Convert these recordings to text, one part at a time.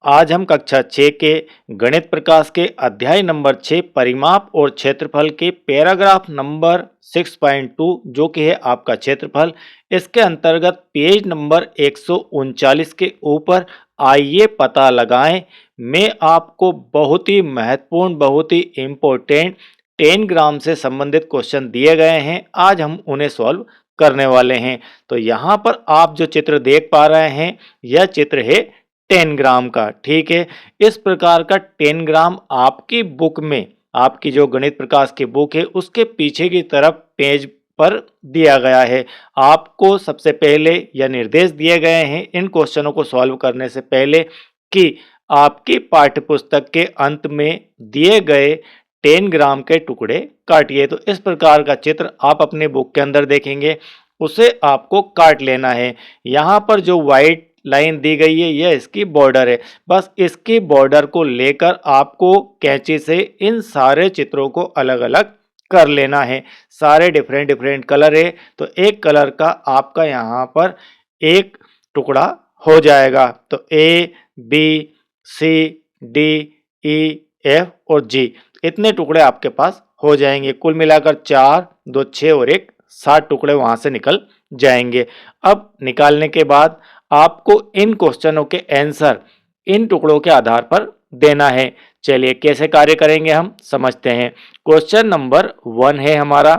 आज हम कक्षा 6 के गणित प्रकाश के अध्याय नंबर 6 परिमाप और क्षेत्रफल के पैराग्राफ नंबर 6.2 जो कि है आपका क्षेत्रफल, इसके अंतर्गत पेज नंबर 139 के ऊपर आइए पता लगाएं में आपको बहुत ही महत्वपूर्ण, बहुत ही इम्पोर्टेंट 10 ग्राम से संबंधित क्वेश्चन दिए गए हैं। आज हम उन्हें सॉल्व करने वाले हैं। तो यहाँ पर आप जो चित्र देख पा रहे हैं, यह चित्र है 10 ग्राम का। ठीक है, इस प्रकार का 10 ग्राम आपकी बुक में, आपकी जो गणित प्रकाश की बुक है उसके पीछे की तरफ पेज पर दिया गया है। आपको सबसे पहले यह निर्देश दिए गए हैं इन क्वेश्चनों को सॉल्व करने से पहले कि आपकी पाठ्यपुस्तक के अंत में दिए गए 10 ग्राम के टुकड़े काटिए। तो इस प्रकार का चित्र आप अपने बुक के अंदर देखेंगे, उसे आपको काट लेना है। यहाँ पर जो व्हाइट लाइन दी गई है यह इसकी बॉर्डर है। बस इसकी बॉर्डर को लेकर आपको कैंची से इन सारे चित्रों को अलग अलग कर लेना है। सारे डिफरेंट डिफरेंट कलर है, तो एक कलर का आपका यहाँ पर एक टुकड़ा हो जाएगा। तो ए, बी, सी, डी, ई, एफ और जी, इतने टुकड़े आपके पास हो जाएंगे। कुल मिलाकर 4, 2, 6 और 1, 7 टुकड़े वहां से निकल जाएंगे। अब निकालने के बाद आपको इन क्वेश्चनों के आंसर इन टुकड़ों के आधार पर देना है। चलिए कैसे कार्य करेंगे हम समझते हैं। क्वेश्चन नंबर 1 है हमारा,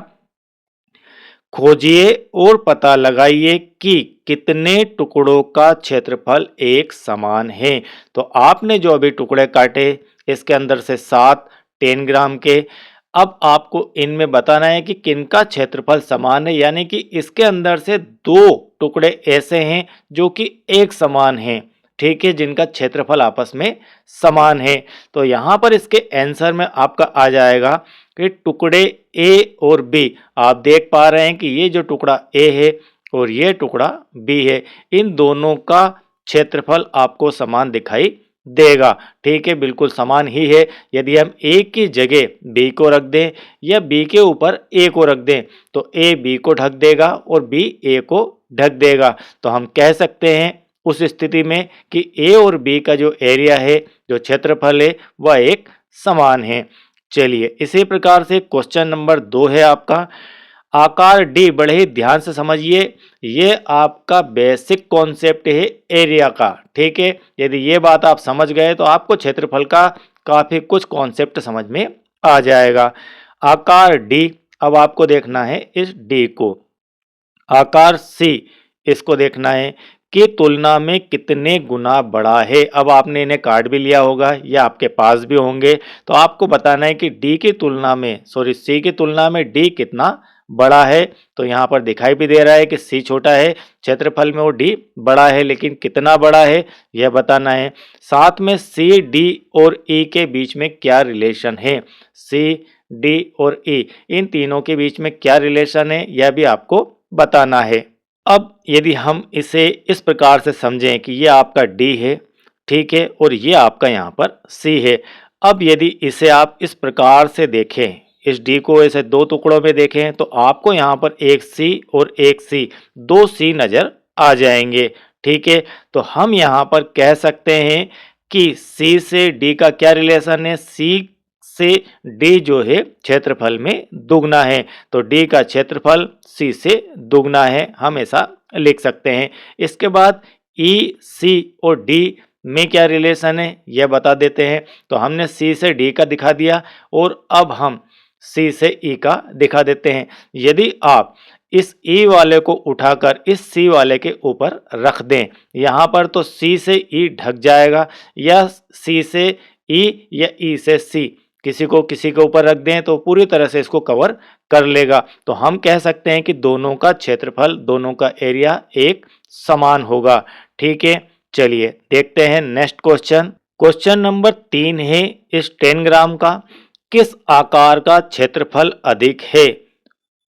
खोजिए और पता लगाइए कि कितने टुकड़ों का क्षेत्रफल एक समान है। तो आपने जो अभी टुकड़े काटे इसके अंदर से 7 10 ग्राम के, अब आपको इनमें बताना है कि किनका क्षेत्रफल समान है, यानी कि इसके अंदर से 2 टुकड़े ऐसे हैं जो कि एक समान हैं। ठीक है, जिनका क्षेत्रफल आपस में समान है। तो यहां पर इसके आंसर में आपका आ जाएगा कि टुकड़े ए और बी। आप देख पा रहे हैं कि ये जो टुकड़ा ए है और ये टुकड़ा बी है, इन दोनों का क्षेत्रफल आपको समान दिखाई देगा। ठीक है, बिल्कुल समान ही है। यदि हम ए की जगह बी को रख दें या बी के ऊपर ए को रख दें तो ए बी को ढक देगा और बी ए को ढक देगा। तो हम कह सकते हैं उस स्थिति में कि ए और बी का जो एरिया है, जो क्षेत्रफल है, वह एक समान है। चलिए इसी प्रकार से क्वेश्चन नंबर 2 है आपका, आकार डी, बड़े ही ध्यान से समझिए, ये आपका बेसिक कॉन्सेप्ट है एरिया का। ठीक है, यदि ये बात आप समझ गए तो आपको क्षेत्रफल का काफी कुछ कॉन्सेप्ट समझ में आ जाएगा। आकार डी, अब आपको देखना है इस डी को। आकार सी, इसको देखना है की तुलना में कितने गुना बड़ा है। अब आपने इन्हें काट भी लिया होगा या आपके पास भी होंगे, तो आपको बताना है कि डी की तुलना में, सॉरी सी की तुलना में डी कितना बड़ा है। तो यहाँ पर दिखाई भी दे रहा है कि सी छोटा है, क्षेत्रफल में वो डी बड़ा है, लेकिन कितना बड़ा है यह बताना है। साथ में सी, डी और ई के बीच में क्या रिलेशन है, सी, डी और ई, इन तीनों के बीच में क्या रिलेशन है यह भी आपको बताना है। अब यदि हम इसे इस प्रकार से समझें कि ये आपका डी है, ठीक है, और ये आपका यहाँ पर सी है। अब यदि इसे आप इस प्रकार से देखें, इस डी को ऐसे 2 टुकड़ों में देखें, तो आपको यहाँ पर एक सी और एक सी, 2 सी नजर आ जाएंगे। ठीक है, तो हम यहाँ पर कह सकते हैं कि सी से डी का क्या रिलेशन है, सी से डी जो है क्षेत्रफल में दुगना है, तो डी का क्षेत्रफल सी से दुगना है, हम ऐसा लिख सकते हैं। इसके बाद ई, सी और डी में क्या रिलेशन है यह बता देते हैं। तो हमने सी से डी का दिखा दिया और अब हम सी से ई का दिखा देते हैं। यदि आप इस ई वाले को उठाकर इस सी वाले के ऊपर रख दें, यहाँ पर तो सी से ई ढक जाएगा, या सी से ई या ई से सी, किसी को किसी के ऊपर रख दें तो पूरी तरह से इसको कवर कर लेगा। तो हम कह सकते हैं कि दोनों का क्षेत्रफल, दोनों का एरिया एक समान होगा। ठीक है, चलिए देखते हैं नेक्स्ट क्वेश्चन। क्वेश्चन नंबर 3 है इस 10 ग्राम का, किस आकार का क्षेत्रफल अधिक है।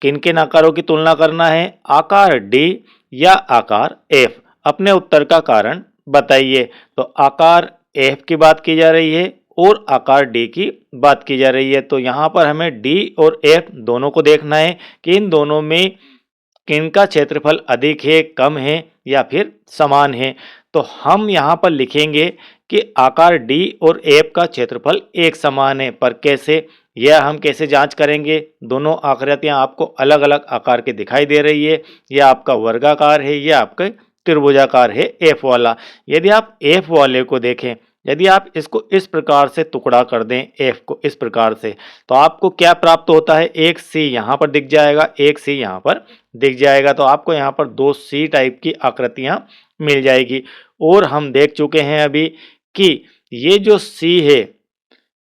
किन किन आकारों की तुलना करना है, आकार डी या आकार एफ। अपने उत्तर का कारण बताइए। तो आकार एफ की बात की जा रही है और आकार डी की बात की जा रही है। तो यहाँ पर हमें डी और एफ दोनों को देखना है कि इन दोनों में किनका क्षेत्रफल अधिक है, कम है या फिर समान है। तो हम यहाँ पर लिखेंगे कि आकार डी और एफ का क्षेत्रफल एक समान है। पर कैसे, यह हम कैसे जांच करेंगे? दोनों आकृतियां आपको अलग अलग आकार की दिखाई दे रही है। यह आपका वर्गाकार है, यह आपका त्रिभुजाकार है एफ वाला। यदि आप एफ वाले को देखें, यदि आप इसको इस प्रकार से टुकड़ा कर दें, एफ को इस प्रकार से, तो आपको क्या प्राप्त होता है? एक सी यहाँ पर दिख जाएगा, एक सी यहाँ पर दिख जाएगा। तो आपको यहाँ पर दो सी टाइप की आकृतियां मिल जाएगी। और हम देख चुके हैं अभी कि ये जो सी है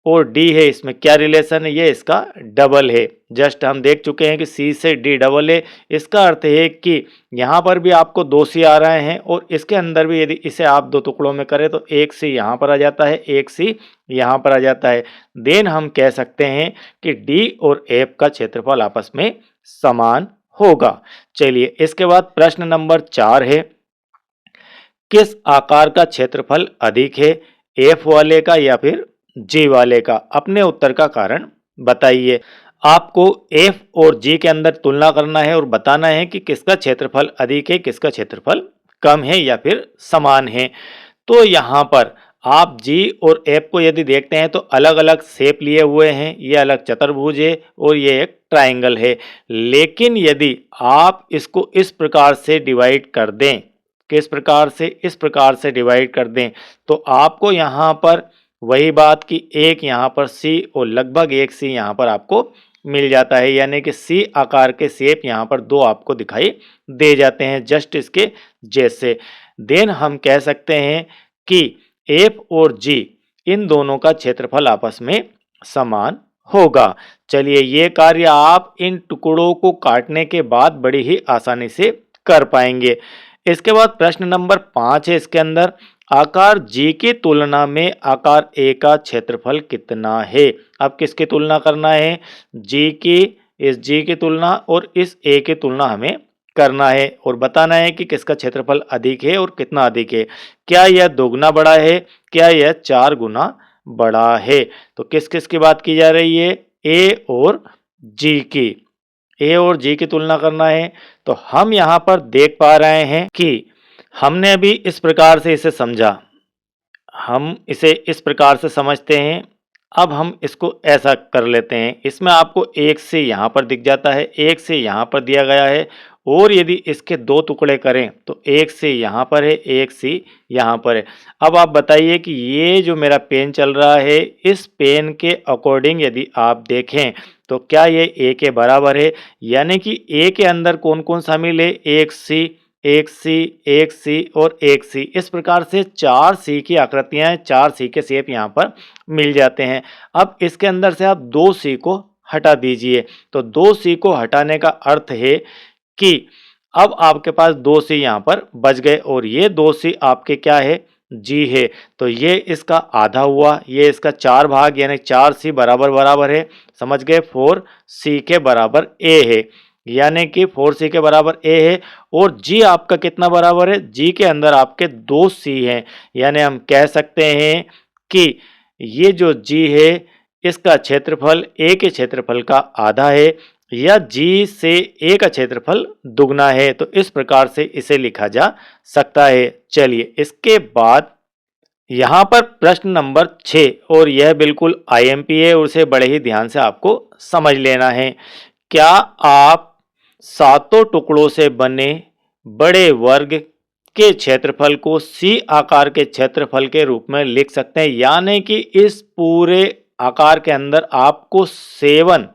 और डी है, इसमें क्या रिलेशन है? ये इसका डबल है। जस्ट हम देख चुके हैं कि सी से डी डबल है। इसका अर्थ है कि यहाँ पर भी आपको दो सी आ रहे हैं और इसके अंदर भी यदि इसे आप दो टुकड़ों में करें तो एक सी यहाँ पर आ जाता है, एक सी यहाँ पर आ जाता है। देन हम कह सकते हैं कि डी और एफ का क्षेत्रफल आपस में समान होगा। चलिए इसके बाद प्रश्न नंबर 4 है, किस आकार का क्षेत्रफल अधिक है, एफ वाले का या फिर जी वाले का? अपने उत्तर का कारण बताइए। आपको एफ और जी के अंदर तुलना करना है और बताना है कि किसका क्षेत्रफल अधिक है, किसका क्षेत्रफल कम है या फिर समान है। तो यहाँ पर आप जी और एफ को यदि देखते हैं तो अलग अलग शेप लिए हुए हैं। ये अलग चतुर्भुज है और ये एक ट्राइंगल है। लेकिन यदि आप इसको इस प्रकार से डिवाइड कर दें, किस प्रकार से? इस प्रकार से डिवाइड कर दें, तो आपको यहाँ पर वही बात कि एक यहाँ पर सी और लगभग एक सी यहाँ पर आपको मिल जाता है। यानी कि सी आकार के शेप यहाँ पर दो आपको दिखाई दे जाते हैं, जस्ट इसके जैसे। देन हम कह सकते हैं कि एफ और जी इन दोनों का क्षेत्रफल आपस में समान होगा। चलिए ये कार्य आप इन टुकड़ों को काटने के बाद बड़ी ही आसानी से कर पाएंगे। इसके बाद प्रश्न नंबर 5 है, इसके अंदर आकार जी की तुलना में आकार ए का क्षेत्रफल कितना है? अब किसकी तुलना करना है? जी की, इस जी की तुलना और इस ए की तुलना हमें करना है और बताना है कि किसका क्षेत्रफल अधिक है और कितना अधिक है। क्या यह दोगुना बड़ा है, क्या यह 4 गुना बड़ा है? तो किस किस की बात की जा रही है? ए और जी की। ए और जी की तुलना करना है। तो हम यहाँ पर देख पा रहे हैं कि हमने अभी इस प्रकार से इसे समझा, हम इसे इस प्रकार से समझते हैं। अब हम इसको ऐसा कर लेते हैं, इसमें आपको एक से यहाँ पर दिख जाता है, एक से यहाँ पर दिया गया है और यदि इसके दो टुकड़े करें तो एक से यहाँ पर है, एक से यहाँ पर है। अब आप बताइए कि ये जो मेरा पेन चल रहा है, इस पेन के अकॉर्डिंग यदि आप देखें तो क्या ये ए के बराबर है? यानी कि ए के अंदर कौन कौन शामिल है? एक सी, एक सी, एक सी और एक सी। इस प्रकार से 4 सी की आकृतियां, 4 सी के शेप यहाँ पर मिल जाते हैं। अब इसके अंदर से आप 2 सी को हटा दीजिए। तो 2 सी को हटाने का अर्थ है कि अब आपके पास 2 सी यहाँ पर बच गए और ये 2 सी आपके क्या है? जी है। तो ये इसका आधा हुआ, ये इसका 4 भाग, यानी 4 सी बराबर बराबर है। समझ गए? 4 सी के बराबर ए है, यानी कि 4 सी के बराबर ए है। और जी आपका कितना बराबर है? जी के अंदर आपके 2 सी हैं, यानी हम कह सकते हैं कि ये जो जी है इसका क्षेत्रफल ए के क्षेत्रफल का आधा है, या जी से ए का क्षेत्रफल दुगना है। तो इस प्रकार से इसे लिखा जा सकता है। चलिए इसके बाद यहाँ पर प्रश्न नंबर 6, और यह बिल्कुल आईएमपी है, उसे बड़े ही ध्यान से आपको समझ लेना है। क्या आप सातों टुकड़ों से बने बड़े वर्ग के क्षेत्रफल को सी आकार के क्षेत्रफल के रूप में लिख सकते हैं? यानी कि इस पूरे आकार के अंदर आपको 7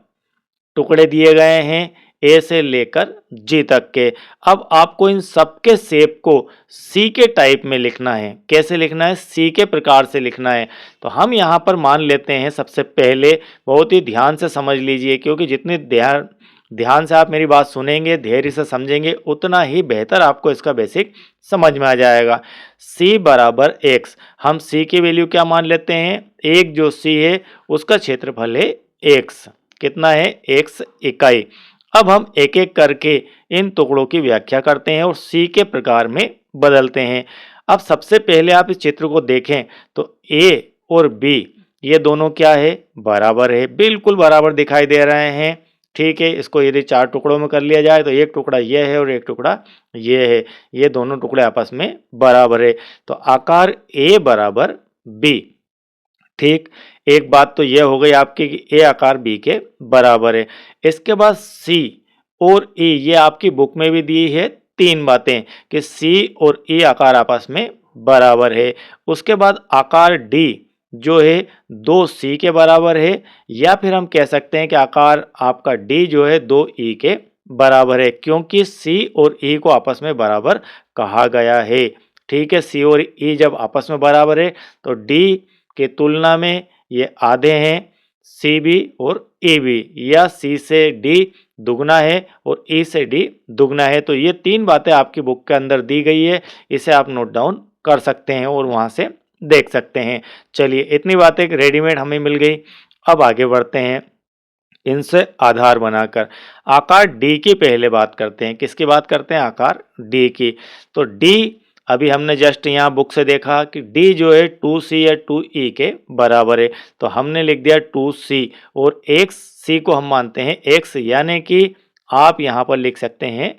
टुकड़े दिए गए हैं, ए से लेकर जी तक के। अब आपको इन सबके शेप को सी के टाइप में लिखना है। कैसे लिखना है? सी के प्रकार से लिखना है। तो हम यहाँ पर मान लेते हैं, सबसे पहले बहुत ही ध्यान से समझ लीजिए, क्योंकि जितनी ध्यान से आप मेरी बात सुनेंगे, धैर्य से समझेंगे, उतना ही बेहतर आपको इसका बेसिक समझ में आ जाएगा। c बराबर x, हम c की वैल्यू क्या मान लेते हैं? एक जो c है उसका क्षेत्रफल है x। कितना है? x इकाई। अब हम एक एक करके इन टुकड़ों की व्याख्या करते हैं और c के प्रकार में बदलते हैं। अब सबसे पहले आप इस चित्र को देखें तो a और b ये दोनों क्या है? बराबर है, बिल्कुल बराबर दिखाई दे रहे हैं। ठीक है, इसको यदि 4 टुकड़ों में कर लिया जाए तो एक टुकड़ा ये है और एक टुकड़ा ये है, ये दोनों टुकड़े आपस में बराबर है, तो आकार ए बराबर बी। ठीक, एक बात तो यह हो गई आपकी कि ए आकार बी के बराबर है। इसके बाद सी और ई, ये आपकी बुक में भी दी है 3 बातें कि सी और ई आकार आपस में बराबर है। उसके बाद आकार डी जो है 2 सी के बराबर है, या फिर हम कह सकते हैं कि आकार आपका डी जो है 2 ई के बराबर है, क्योंकि सी और ई को आपस में बराबर कहा गया है। ठीक है, सी और ई जब आपस में बराबर है तो डी के तुलना में ये आधे हैं, सी बी और ई बी, या सी से डी दुगना है और ई से डी दुगना है। तो ये 3 बातें आपकी बुक के अंदर दी गई है, इसे आप नोट डाउन कर सकते हैं और वहां से देख सकते हैं। चलिए, इतनी बातें रेडीमेड हमें मिल गई। अब आगे बढ़ते हैं, इनसे आधार बनाकर आकार डी की पहले बात करते हैं। किसकी बात करते हैं? आकार डी की। तो डी अभी हमने जस्ट यहाँ बुक से देखा कि डी जो है 2C या 2E के बराबर है, तो हमने लिख दिया 2C, और एक C को हम मानते हैं x, यानी कि आप यहाँ पर लिख सकते हैं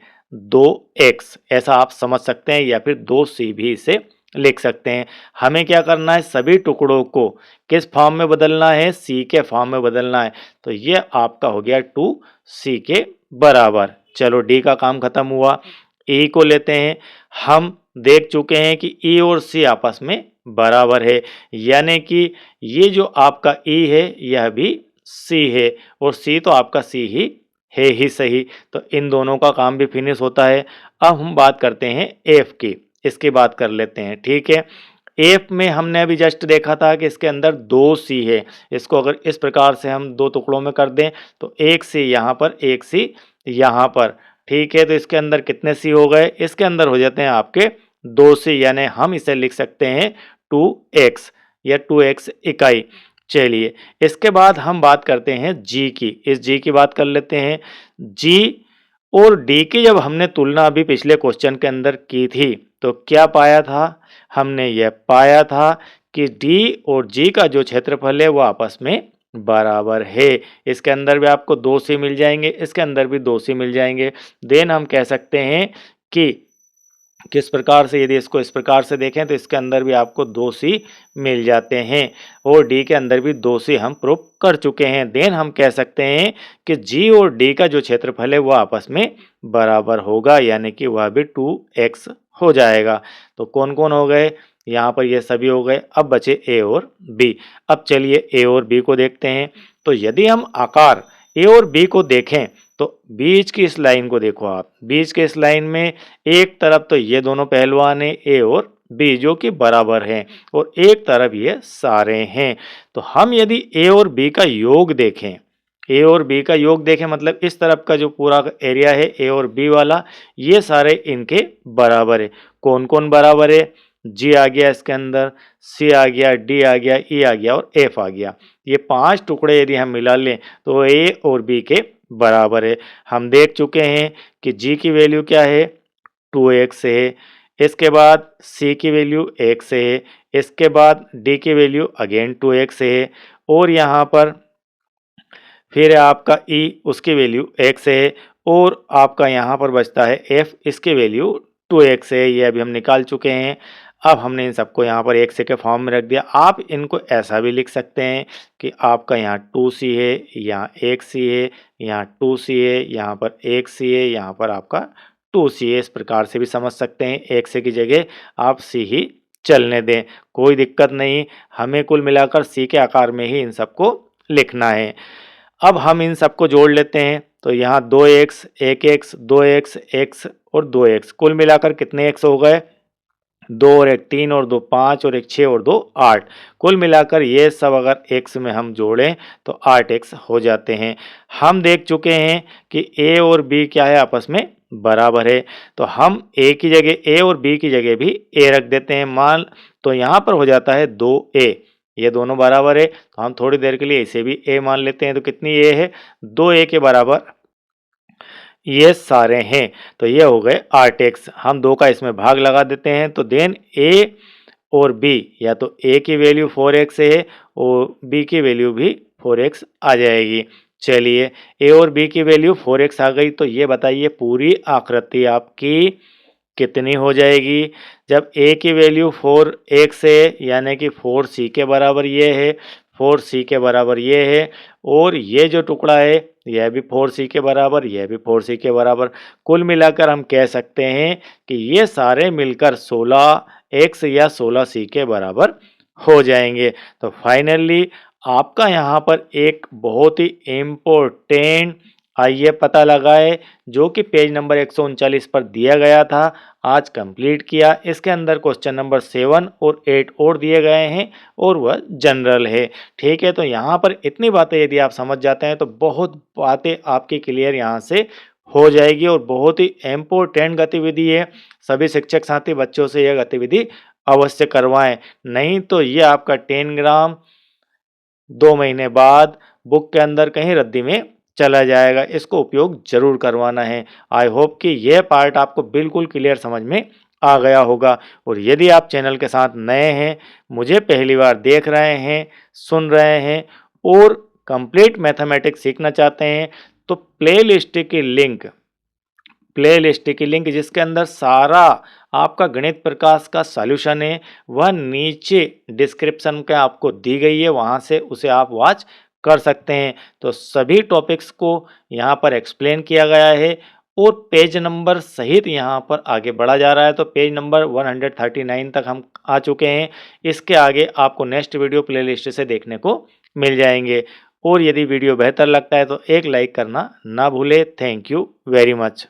2x, ऐसा आप समझ सकते हैं, या फिर 2C भी इसे लिख सकते हैं। हमें क्या करना है? सभी टुकड़ों को किस फॉर्म में बदलना है? C के फॉर्म में बदलना है, तो ये आपका हो गया 2C के बराबर। चलो, D का काम खत्म हुआ। E को लेते हैं। हम देख चुके हैं कि E और C आपस में बराबर है, यानी कि ये जो आपका E है यह भी C है, और C तो आपका C ही है ही सही, तो इन दोनों का काम भी फिनिश होता है। अब हम बात करते हैं F की, इसकी बात कर लेते हैं। ठीक है, एफ में हमने अभी जस्ट देखा था कि इसके अंदर 2C है, इसको अगर इस प्रकार से हम 2 टुकड़ों में कर दें तो 1C यहाँ पर, 1C यहाँ पर। ठीक है, तो इसके अंदर कितने C हो गए? इसके अंदर हो जाते हैं आपके 2C, यानी हम इसे लिख सकते हैं 2x या 2x इकाई। चलिए, इसके बाद हम बात करते हैं G की। इस G की बात कर लेते हैं। G और D की जब हमने तुलना अभी पिछले क्वेश्चन के अंदर की थी तो क्या पाया था? हमने यह पाया था कि D और G का जो क्षेत्रफल है वो आपस में बराबर है। इसके अंदर भी आपको 2C मिल जाएंगे, इसके अंदर भी 2C मिल जाएंगे। देन हम कह सकते हैं कि किस प्रकार से, यदि इसको इस प्रकार से देखें तो इसके अंदर भी आपको 2C मिल जाते हैं, और D के अंदर भी 2C हम प्रूव कर चुके हैं। देन हम कह सकते हैं कि G और D का जो क्षेत्रफल है वो आपस में बराबर होगा, यानी कि वह भी 2x हो जाएगा। तो कौन कौन हो गए? यहाँ पर ये सभी हो गए। अब बचे A और B। अब चलिए A और B को देखते हैं। तो यदि हम आकार A और B को देखें तो बीच की इस लाइन को देखो आप, बीच के इस लाइन में एक तरफ तो ये दोनों पहलवान हैं A और B जो कि बराबर हैं, और एक तरफ ये सारे हैं। तो हम यदि A और B का योग देखें, A और B का योग देखें मतलब इस तरफ का जो पूरा एरिया है A और B वाला, ये सारे इनके बराबर है। कौन कौन बराबर है? G आ गया इसके अंदर, C आ गया, D आ गया, E आ गया और F आ गया। ये 5 टुकड़े यदि हम मिला लें तो A और B के बराबर है। हम देख चुके हैं कि G की वैल्यू क्या है? 2x है। इसके बाद C की वैल्यू x है। इसके बाद D की वैल्यू अगेन 2x है, और यहाँ पर फिर आपका E, उसकी वैल्यू x है, और आपका यहाँ पर बचता है F, इसकी वैल्यू 2x है। ये अभी हम निकाल चुके हैं। अब हमने इन सबको यहाँ पर x के फॉर्म में रख दिया। आप इनको ऐसा भी लिख सकते हैं कि आपका यहाँ 2C है, यहाँ 1C है, यहाँ 2C है, यहाँ पर 1C है, यहाँ पर आपका 2C है। इस प्रकार से भी समझ सकते हैं। 1C की जगह आप C ही चलने दें, कोई दिक्कत नहीं। हमें कुल मिलाकर C के आकार में ही इन सबको लिखना है। अब हम इन सबको जोड़ लेते हैं तो यहाँ 2x, 1x, 2x, x और 2x, कुल मिलाकर कितने x हो गए? 2 और 1 3 और 2 5 और 1 6 और 2 8। कुल मिलाकर ये सब अगर x में हम जोड़ें तो 8x हो जाते हैं। हम देख चुके हैं कि a और b क्या है? आपस में बराबर है। तो हम a की जगह a और b की जगह भी a रख देते हैं। मान तो यहाँ पर हो जाता है 2a, ये दोनों बराबर है, तो हम थोड़ी देर के लिए इसे भी a मान लेते हैं। तो कितनी a है? 2a के बराबर ये सारे हैं, तो ये हो गए 8x। हम 2 का इसमें भाग लगा देते हैं, तो देन a और b, या तो a की वैल्यू 4x है और b की वैल्यू भी 4x आ जाएगी। चलिए, ए और बी की वैल्यू 4x आ गई, तो ये बताइए पूरी आकृति आपकी कितनी हो जाएगी। जब ए की वैल्यू 4x है यानी कि 4c के बराबर ये है, 4c के बराबर ये है, और ये जो टुकड़ा है यह भी 4c के बराबर, यह भी 4c के बराबर। कुल मिलाकर हम कह सकते हैं कि ये सारे मिलकर 16x या 16c के बराबर हो जाएंगे। तो फाइनली आपका यहाँ पर एक बहुत ही इम्पोर्टेंट आइए पता लगाए जो कि पेज नंबर 139 पर दिया गया था, आज कंप्लीट किया। इसके अंदर क्वेश्चन नंबर 7 और 8 और दिए गए हैं और वह जनरल है। ठीक है, तो यहाँ पर इतनी बातें यदि आप समझ जाते हैं तो बहुत बातें आपकी क्लियर यहाँ से हो जाएगी और बहुत ही इम्पोर्टेंट गतिविधि है। सभी शिक्षक साथी बच्चों से यह गतिविधि अवश्य करवाएं, नहीं तो ये आपका 10 ग्राम 2 महीने बाद बुक के अंदर कहीं रद्दी में चला जाएगा। इसको उपयोग जरूर करवाना है। आई होप कि यह पार्ट आपको बिल्कुल क्लियर समझ में आ गया होगा। और यदि आप चैनल के साथ नए हैं, मुझे पहली बार देख रहे हैं, सुन रहे हैं और कंप्लीट मैथमेटिक्स सीखना चाहते हैं, तो प्लेलिस्ट की लिंक जिसके अंदर सारा आपका गणित प्रकाश का सॉल्यूशन है वह नीचे डिस्क्रिप्शन के आपको दी गई है, वहां से उसे आप वॉच कर सकते हैं। तो सभी टॉपिक्स को यहाँ पर एक्सप्लेन किया गया है और पेज नंबर सहित यहाँ पर आगे बढ़ा जा रहा है। तो पेज नंबर 139 तक हम आ चुके हैं। इसके आगे आपको नेक्स्ट वीडियो प्लेलिस्ट से देखने को मिल जाएंगे। और यदि वीडियो बेहतर लगता है तो एक लाइक करना ना भूले। Thank you very much.